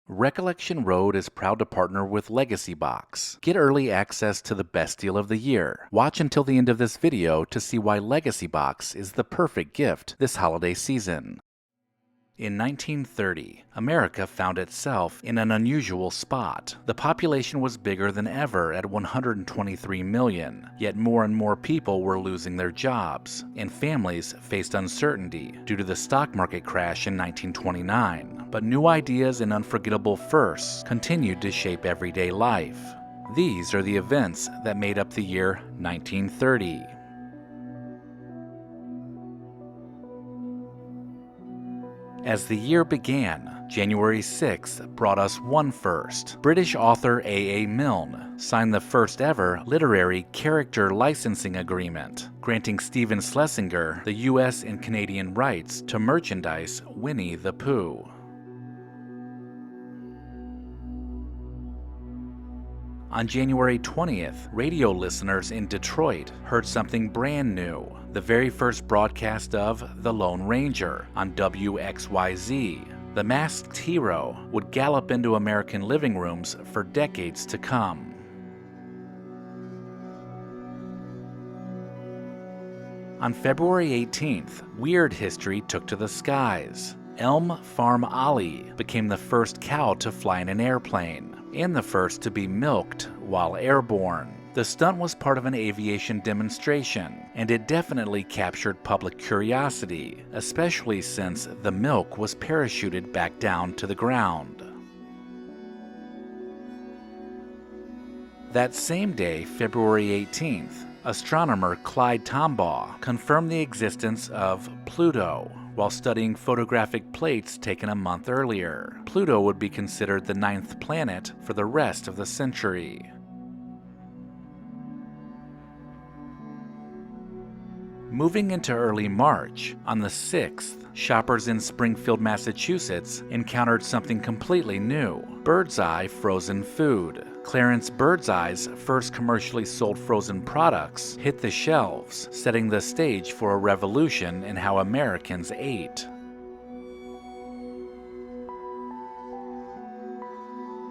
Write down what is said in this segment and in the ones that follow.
Recollection Road is proud to partner with LEGACYBOX. Get early access to the best deal of the year. Watch until the end of this video to see why LEGACYBOX is the perfect gift this holiday season. In 1930, America found itself in an unusual spot. The population was bigger than ever at 123 million, yet more and more people were losing their jobs, and families faced uncertainty due to the stock market crash in 1929. But new ideas and unforgettable firsts continued to shape everyday life. These are the events that made up the year 1930. As the year began, January 6th brought us one first. British author A. A. Milne signed the first ever literary character licensing agreement, granting Stephen Schlesinger the US and Canadian rights to merchandise Winnie the Pooh. On January 20th, radio listeners in Detroit heard something brand new. The very first broadcast of The Lone Ranger on WXYZ. The masked hero would gallop into American living rooms for decades to come. On February 18th, weird history took to the skies. Elm Farm Ollie became the first cow to fly in an airplane, and the first to be milked while airborne. The stunt was part of an aviation demonstration, and it definitely captured public curiosity, especially since the milk was parachuted back down to the ground. That same day, February 18th, astronomer Clyde Tombaugh confirmed the existence of Pluto while studying photographic plates taken a month earlier. Pluto would be considered the 9th planet for the rest of the century. Moving into early March, on the 6th, shoppers in Springfield, Massachusetts encountered something completely new: Birdseye frozen food. Clarence Birdseye's first commercially sold frozen products hit the shelves, setting the stage for a revolution in how Americans ate.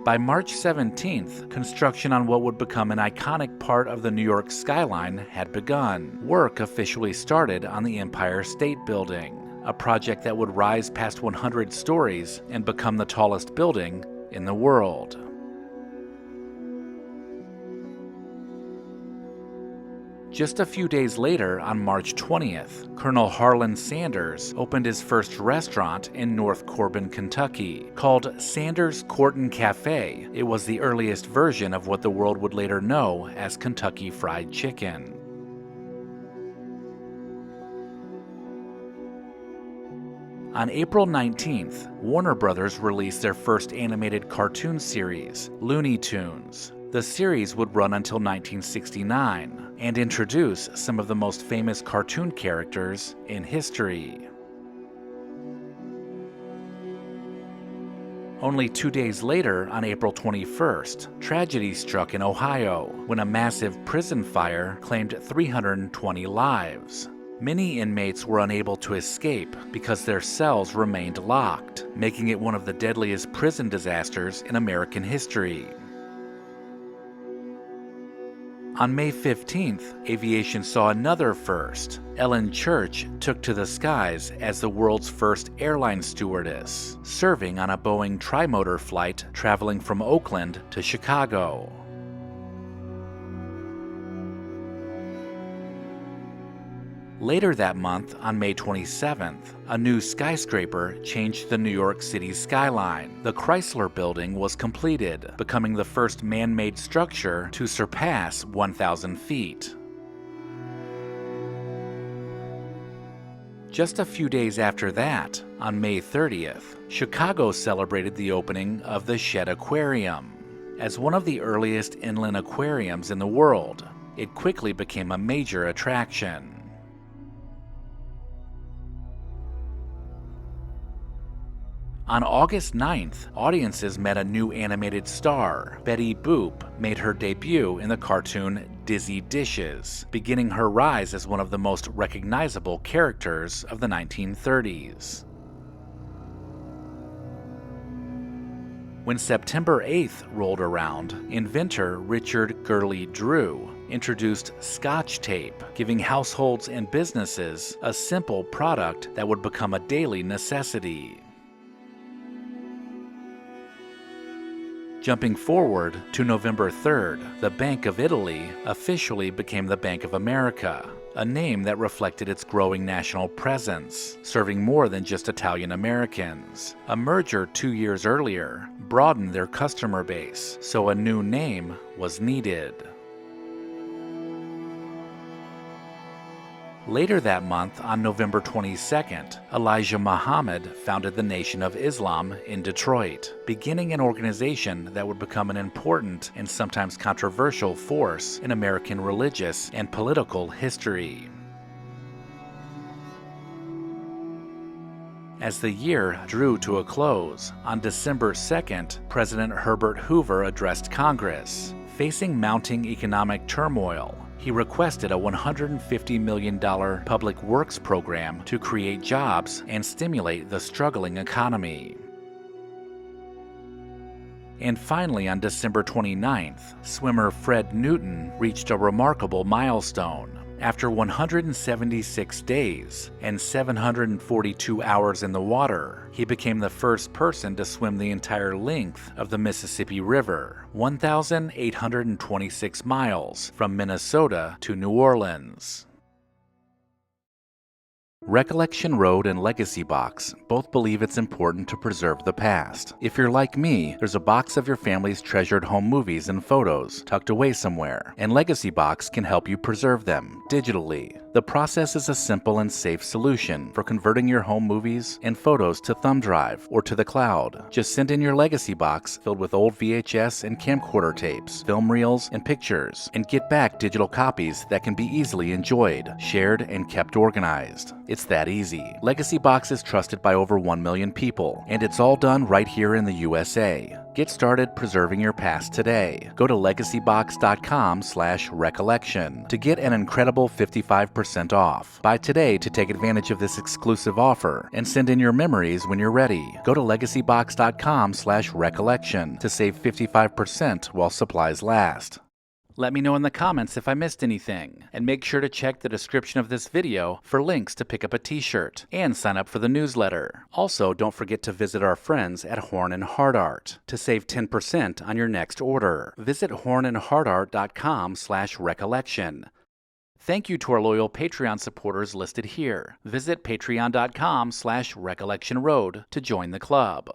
By March 17th, construction on what would become an iconic part of the New York skyline had begun. Work officially started on the Empire State Building, a project that would rise past 100 stories and become the tallest building in the world. Just a few days later, on March 20th, Colonel Harlan Sanders opened his first restaurant in North Corbin, Kentucky. Called Sanders Corton Cafe, it was the earliest version of what the world would later know as Kentucky Fried Chicken. On April 19th, Warner Brothers released their first animated cartoon series, Looney Tunes. The series would run until 1969 and introduce some of the most famous cartoon characters in history. Only 2 days later, on April 21st, tragedy struck in Ohio when a massive prison fire claimed 320 lives. Many inmates were unable to escape because their cells remained locked, making it one of the deadliest prison disasters in American history. On May 15th, aviation saw another first. Ellen Church took to the skies as the world's first airline stewardess, serving on a Boeing trimotor flight traveling from Oakland to Chicago. Later that month, on May 27th, a new skyscraper changed the New York City skyline. The Chrysler Building was completed, becoming the first man-made structure to surpass 1,000 feet. Just a few days after that, on May 30th, Chicago celebrated the opening of the Shedd Aquarium. As one of the earliest inland aquariums in the world, it quickly became a major attraction. On August 9th, audiences met a new animated star. Betty Boop made her debut in the cartoon Dizzy Dishes, beginning her rise as one of the most recognizable characters of the 1930s. When September 8th rolled around, inventor Richard Gurley Drew introduced Scotch tape, giving households and businesses a simple product that would become a daily necessity. Jumping forward to November 3rd, the Bank of Italy officially became the Bank of America, a name that reflected its growing national presence, serving more than just Italian Americans. A merger 2 years earlier broadened their customer base, so a new name was needed. Later that month, on November 22nd, Elijah Muhammad founded the Nation of Islam in Detroit, beginning an organization that would become an important and sometimes controversial force in American religious and political history. As the year drew to a close, on December 2nd, President Herbert Hoover addressed Congress. Facing mounting economic turmoil, he requested a $150 million public works program to create jobs and stimulate the struggling economy. And finally, on December 29th, swimmer Fred Newton reached a remarkable milestone. After 176 days and 742 hours in the water, he became the first person to swim the entire length of the Mississippi River, 1,826 miles from Minnesota to New Orleans. Recollection Road and LEGACYBOX both believe it's important to preserve the past. If you're like me, there's a box of your family's treasured home movies and photos tucked away somewhere, and LEGACYBOX can help you preserve them digitally. The process is a simple and safe solution for converting your home movies and photos to thumb drive or to the cloud. Just send in your LEGACYBOX filled with old VHS and camcorder tapes, film reels, and pictures, and get back digital copies that can be easily enjoyed, shared, and kept organized. It's that easy. LEGACYBOX is trusted by over 1 million people, and it's all done right here in the USA. Get started preserving your past today. Go to LEGACYBOX.com/recollection to get an incredible 55% off. Buy today to take advantage of this exclusive offer and send in your memories when you're ready. Go to LEGACYBOX.com/recollection to save 55% while supplies last. Let me know in the comments if I missed anything, and make sure to check the description of this video for links to pick up a t-shirt and sign up for the newsletter. Also, don't forget to visit our friends at Horn & Hardart to save 10% on your next order. Visit hornandhardart.com/recollection. Thank you to our loyal Patreon supporters listed here. Visit patreon.com/recollectionroad to join the club.